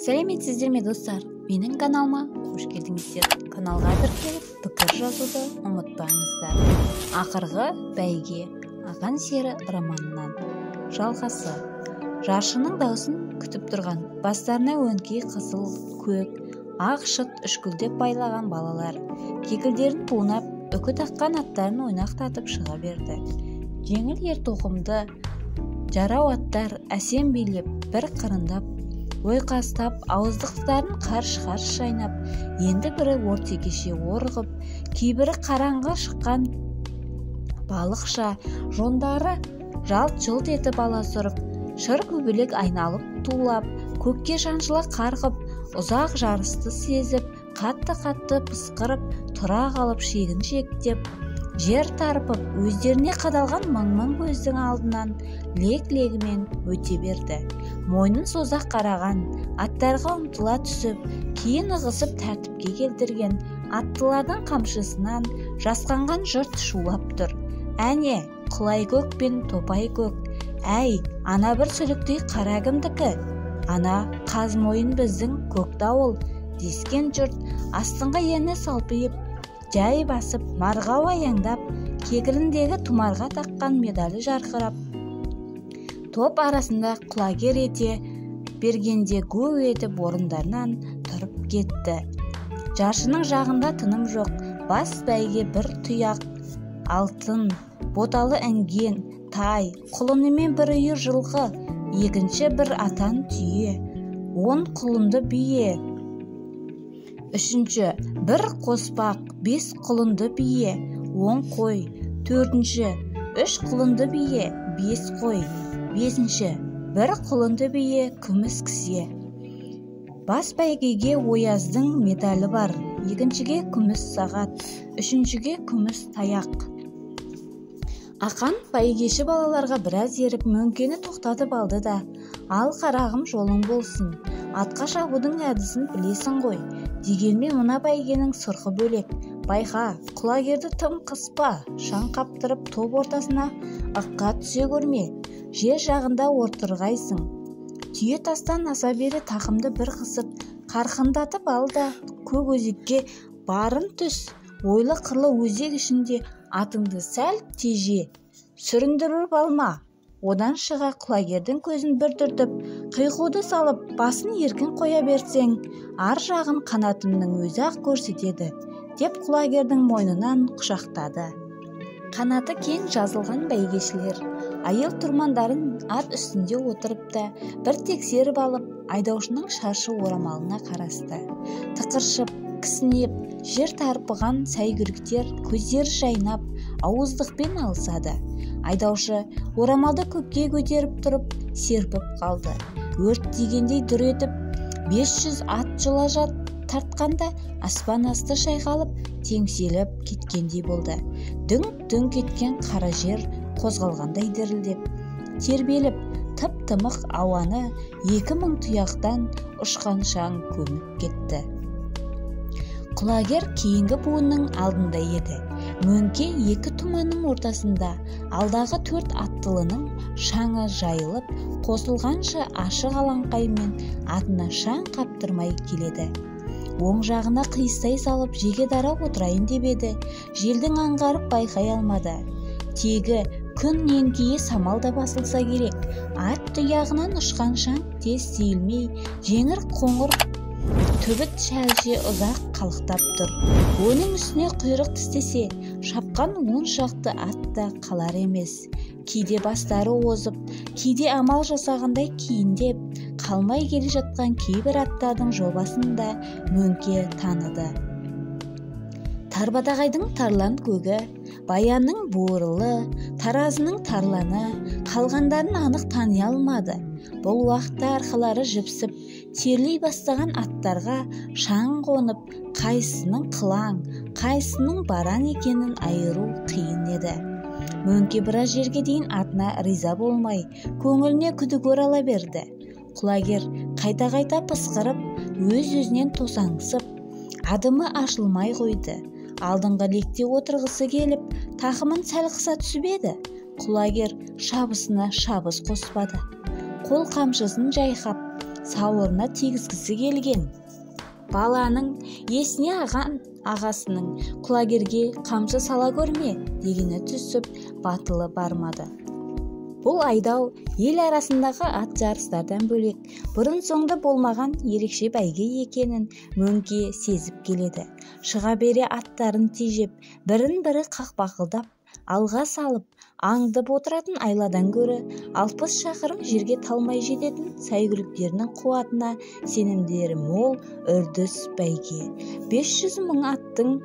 Сәлеметсіздер ме достар? Менің каналыма қош келдіңіздер. Каналға тіркеліп пікір жазуды ұмытпаңыздар. Ақырғы бәйге Ақан сері романынан жалғасы. Жаршының даусын күтіп тұрған, бастарына өңкей қызыл, көк, ақ шыт үшкілдеп байлаған балалар кекілдерін буынап, үкі таққан аттарын ойнақтатып шыға берді. Жеңіл ер тоқымды жарау аттар әсем билеп, бір қырындап, ойқастап, ауыздықтарын қарш-қарш шайнап, енді бірі ортекеше орғып, кейбірі қараңғы шыққан балықша, жондары жалт-жұлт етіп аласұрып, шыр көбелек айналып тулап, көкке шаншыла қарғып, ұзақ жарысты сезіп, қатты-қатты пысқырып, тұра қалып шегін шектеп, жер тарпып, өздеріне қадалған мың-мың көздің алдынан лек-легімен өте берді. Мойнын созақ қараған, аттарға ұмтыла түсіп, кейін ығысып тәртіпке келтірген аттылардың қамшысынан жасқанған жұрт шулап тұр. Әне, құлай көк пен топай көк, әй, ана бір сүліктей қара кімдікі? Ана қаз мойын біздің көк дауыл, дескен жұрт астыңғы еріне салпиып, жай басып, марғау аяңдап, кекіліндегі тұмарға таққан медалі жарқырап, топ арасында құлагер ете бергенде гу етіп орындарынан тұрып кетті. Жаршының жағында тыным жоқ, бас бәйге бір тұяқ алтын, боталы інген, тай, құлынымен бір үйір жылқы, екінші бір атан түйе, 10 құлынды бие, үшінші бір қоспақ, 5 құлынды бие, 10 қой, төртінші 3 құлынды бие, 5 қой, бесінші бір құлынды бие, күміс кісе. Бас бәйгеге Ояздың медалі бар, екіншіге күміс сағат, үшіншіге күміс таяқ. Ақан бәйгеші балаларға біраз еріп мөңкені тоқтатып алды да, ал қарағым жолың болсын, атқа шабудың әдісін білесің ғой, дегенмен мына бәйгенің сұрқы бөлек. Байқа, құлагерді тым қыспа, шаң қаптырып топ ортасына ыққа түсе көрме, жер жағында отырғайсың. Түйе тастан аса бері тақымды бір қысып, қарқындатып ал да, көк өзекке барын түс, ойлы қырлы өзек ішінде атыңды сәл теже, сүріндіріп алма. Одан шыға құлагердің көзін бір түртіп, қиқуды салып, басын еркін қоя берсең, ар жағын қанатымның өзі-ақ көрсетеді, деп құлагердің мойнынан құшақтады. Қанаты кең жазылған бәйгешілер айыл тұрмандарын ат үстінде отырыпты, бір тексеріп алып, айдаушының шаршы орамалына қарасты. Тықыршып, кісінеп, жер тарпыған сәйгүріктер көздері жайнап, ауыздықпен алысады. Айдаушы орамалды көкке көтеріп тұрып, серпіп қалды. Өрт дегендей дүр етіп, 500 ат жыла тартқанда аспан асты шайқалып, теңселіп кеткендей болды. Дүңк-дүңк кеткен қара жер қозғалғандай дірілдеп, тербеліп, тып-тымық ауаны 2000 тұяқтан ұшқан шаң көміп кетті. Құлагер кейінгі буынның алдында еді. Мөңке 2 тұманның ортасында, алдағы 4 аттылының шаңы жайылып, қосылғанша ашық алаңқаймен атына шаң қаптырмай келеді. Оң жағына қиыстай салып жеке дара отырайын деп еді, желдің аңғарып байқай алмады. Тегі күн еңкейе самалда басылса керек, ат тұяғынан ұшқан шаң тез сейілмей, жеңір қоңыр түбіт шәлше ұзақ қалықтап тұр. Оның үстіне құйрық тістесе, шапқан 10 шақты атта қалар емес. Кейде бастары озып, кейде амал жасағандай кейіндеп, қалмай келе жатқан кейбір аттардың жобасында мөңке таныды. Тарбадағайдың тарлан көгі, баянның буырылы, таразының тарланы, қалғандарын анық тани алмады. Бұл уақытта арқалары жіпсіп, терлей бастаған аттарға шаң қонып, қайсының қылаң, қайсының баран екенін айыру қиын еді. Мөңке біраз жерге дейін атына риза болмай, көңіліне күдік орала берді. Құлагер қайта-қайта пысқырып, өз-өзінен тосаңсып, адымы ашылмай қойды. Алдыңғы лекте отырғысы келіп, тақымын сәл қыса түсіп еді. Құлагер шабысына шабыс қоспады. Қол қамшысын жайқап, сауырына тигізгісі келген. Баланың есіне ағасының құлагерге қамшы сала көрме дегені түсіп батылы бармады. Бұл айдау ел арасындағы ат жарыстардан бөлек бұрын соңды болмаған ерекше бәйге екенін мөңке сезіп келеді. Шыға бере аттарын тежеп, бірін-бірі қақпақылдап, алға салып, аңдып отыратын айладан гөрі 60 шақырым жерге талмай жететін сәйгүліктерінің қуатына сенімдері мол үрдіс бәйге. 500 мың аттың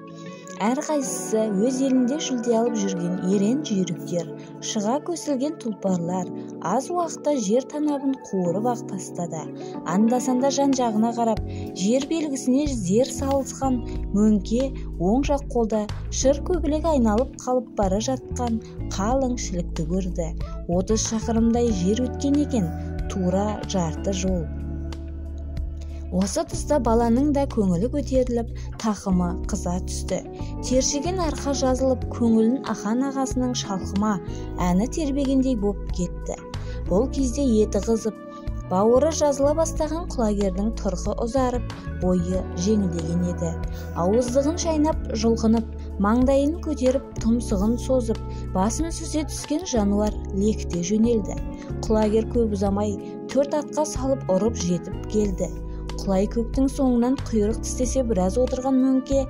әрқайсысы өз елінде жүлде алып жүрген ерен жүйріктер, шыға көсілген тұлпарлар аз уақытта жер танабын қуырып ақ тастады. Анда-санда жан-жағына қарап, жер белгісіне зер салысқан мөңке оң жақ қолда шыр көбелек айналып қалып бара жатқан қалың шілікті көрді. 30 шақырымдай жер өткен екен, тура жарты жол. Осы тұста баланың да көңілі көтеріліп, тақымы қыза түсті. Тершеген арқа жазылып, көңілін ахан ағасының шалқыма әні тербегендей боп кетті. Бұл кезде еті қызып, бауыры жазыла бастаған құлагердің тұрқы ұзарып, бойы жеңілдеген еді. Ауыздығын шайнап, жұлқынып, маңдайын көтеріп, тұмсығын созып, басын сүзе түскен жануар лекте жөнелді. Құлагер көп ұзамай 4 атқа салып ұрып жетіп келді. Құлай көктің соңынан құйрық тістесе біраз отырған мөңке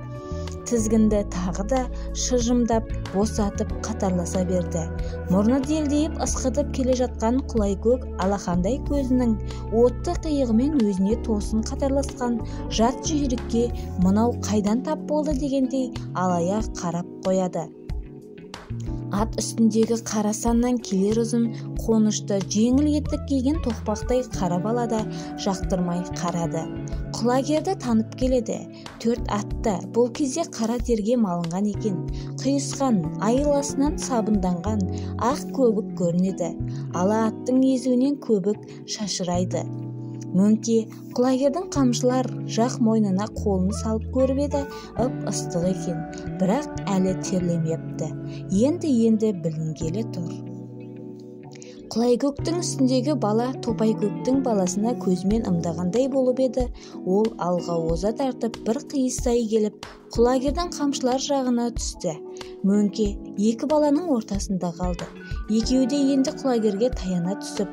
тізгінді тағы да шыжымдап босатып қатарласа берді. Мұрны делдейіп ысқытып келе жатқан құлай көк алақандай көзінің отты қиығымен өзіне тосын қатарласқан жат жүйрікке мынау қайдан тап болды дегендей алая қарап қояды. Ат үстіндегі қара саннан келер ұзын қонышты жеңіл етік киген тоқпақтай қара бала да жақтырмай қарады. Құлагерді танып келеді. 4 атты бұл кезде қара терге малынған екен. Құйысқан, айыласынан сабынданған ақ көбік көрінеді. Ала аттың езуінен көбік шашырайды. Мөңке құлагердің қамшылар жақ мойнына қолын салып көріп еді, ыстық екен, бірақ әлі терлемепті. Енді білінгелі тұр. Құлай көктің үстіндегі бала топай көктің баласына көзмен ымдағандай болып еді. Ол алға оза тартып бір қиыстай келіп, құлагердің қамшылар жағына түсті. Мөңке 2 баланың ортасында қалды. Екеуі де енді құлагерге таяна түсіп,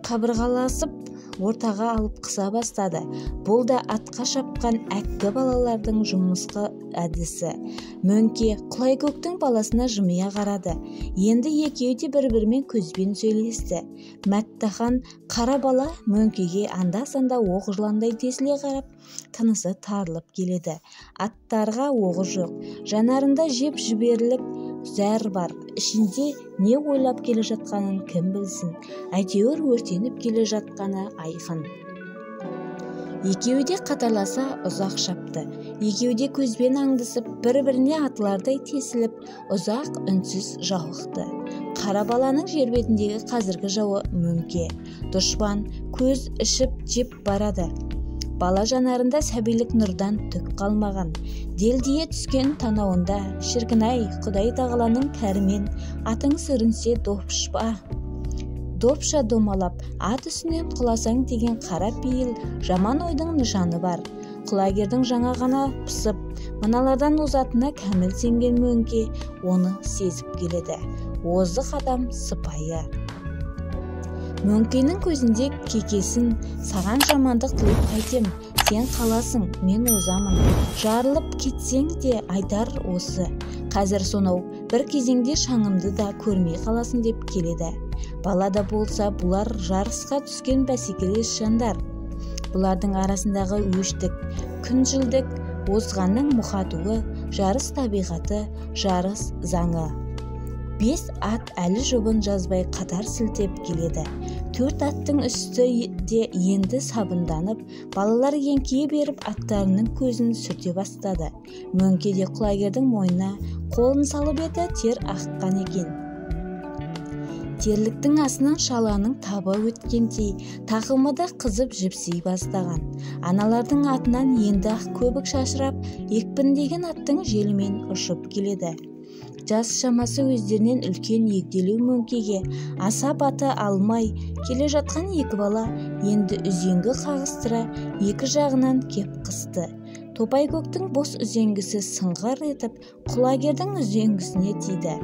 қабырғаласып ортаға алып қыса бастады. Бұл да атқа шапқан әккі балалардың жұмысқы әдісі. Мөңке құлай көктің баласына жымия қарады. Енді екеуі де бір-бірімен көзбен сөйлесті. Мәттахан қара бала мөңкеге анда-санда оқ жыландай тесіле қарап, тынысы тарылып келеді. Аттарға оғы жоқ. Жанарында жеп жіберілік зәр бар. Ішінде не ойлап келе жатқанын кім білсін. Әйтеуір өртеніп келе жатқаны айқын. Екеуі де қатарласа ұзақ шапты. Екеуі де көзбен аңдысып, бір-біріне атылардай тесіліп, ұзақ үнсіз жауықты. Қара баланың жер бетіндегі қазіргі жауы мөңке. Дұшпан көз ішіп жеп барады. Бала жанарында сәбилік нұрдан түк қалмаған. Делдие түскен танауында шіркін-ай, Құдай тағаланың кәрімен атың сүрінсе допша домалап, ат үстінен құласаң деген қара пейіл жаман ойдың нышаны бар. Құлагердің жаңа ғана пысып, мыналардан озатына кәміл сенген мөңке оны сезіп келеді. Озық адам сыпайы. Мөңкенің көзінде кекесін, саған жамандық тілеп қайтем, сен қаласың, мен озамын. Жарылып кетсең де айтар осы. Қазір сонау бір кезеңде шаңымды да көрмей қаласың деп келеді. Балада болса бұлар жарысқа түскен бәсекелес жандар. Бұлардың арасындағы өштік, күншілдік, озғанның мұхатуы, жарыс табиғаты, жарыс заңы. 5 ат әлі жұбын жазбай қатар сілтеп келеді. 4 аттың үсті де енді сабынданып, балалар еңкейе беріп аттарының көзін сүрте бастады. Мөңке де құлагердің мойнына қолын салып еді, тер аққан екен. Терліктің астынан шаланың таба өткендей, тақымы да қызып жіпсей бастаған. Аналардың атынан енді ақ көбік шашырап, екпіндеген аттың желімен ұшып келеді. жас шамасы өздерінен үлкен егделеу мөңкеге аса бата алмай келе жатқан екі бала енді үзеңгі қағыстыра екі жағынан кеп қысты. Топайкөктің бос үзеңгісі сыңғыр етіп құлагердің үзеңгісіне тиді.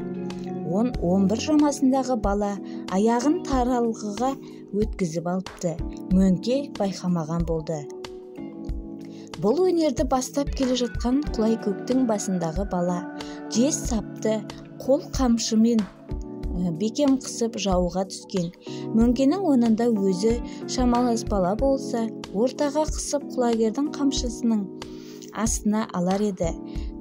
10-11 шамасындағы бала аяғын таралғыға өткізіп алыпты. Мөңке байқамаған болды. Бұл өнерді бастап келе жатқан Құлайкөктің басындағы бала жез сапты қол қамшымен бекем қысып жауға түскен. Мөңкенің онында өзі шамалас бала болса, ортаға қысып құлагердің қамшысының астына алар еді.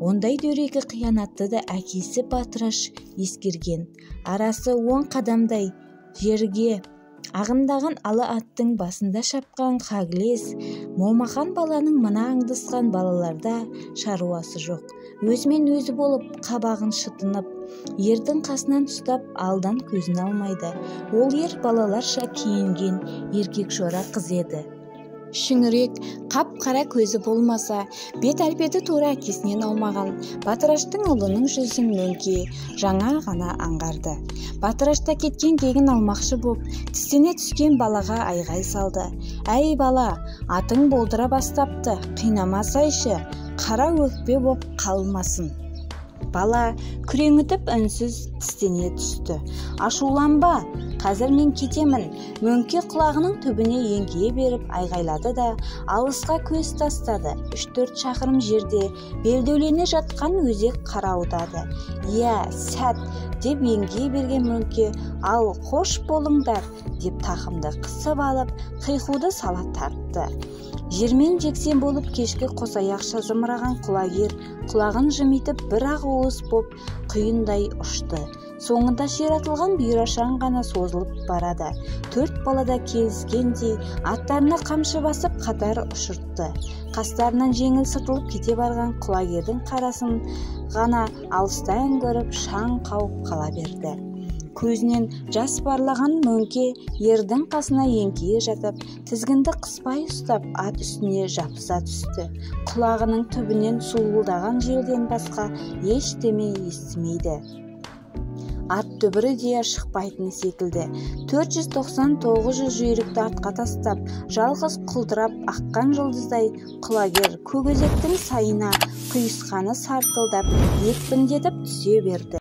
Ондай дөрекі қиянатты да әкесі Батыраш ескерген. Арасы 10 қадамдай жерге ағындаған алы аттың басында шапқан қағілез момақан баланың мына аңдысқан балаларда шаруасы жоқ. Өзімен өзі болып қабағын шытынып, ердің қасынан ұстап алдан көзін алмайды. Ол ер балаларша киінген еркек шора қыз еді. Шүңірек, қап-қара көзі болмаса, бет әлпеті тура әкесінен аумаған Батыраштың ұлының жүзін мөңке жаңа ғана аңғарды. Батырашта кеткен кегін алмақшы боп, тістене түскен балаға айғай салды. «Әй бала, атың болдыра бастапты, қинамасайшы, қара өкпе боп қалмасын». Бала күреңітіп үнсіз тістене түсті. «Ашуланба, қазір мен кетемін». Мөңке құлағының түбіне еңкейе беріп айғайлады да алысқа көз тастады. 3-4 шақырым жерде белдеулене жатқан өзек қарауытады. «Иә, сәт», деп еңкейе берген мөңке «Ал, қош болыңдар», деп тақымды қысып алып қиқуды сала тартты. Жермен жексен болып кешкі қосаяқша зымыраған құлагер құлағын жымитып бір-ақ уыс боп құйындай ұшты. Соңында ширатылған бұйрашаң ғана созылып барады. 4 балада келіскендей аттарына қамшы басып қатар ұшыртты. Қастарынан жеңіл сытылып кете барған құлагердің қарасын ғана алыстан көріп шаң қауып қала берді. Көзінен жас барлаған мөңке ердің қасына еңкейе жатып, тізгінді қыспай ұстап ат үстіне жапса түсті. Құлағының түбінен суылдаған желден басқа ештеме естімейді. Ат дүбірі де шықпайтын секілді. 490-900 жүйрікті атқа тастап, жалғыз құлдырап аққан жұлдыздай құлагер көкөзектің сайына құйысқаны сартылдап екпіндетіп түсе берді.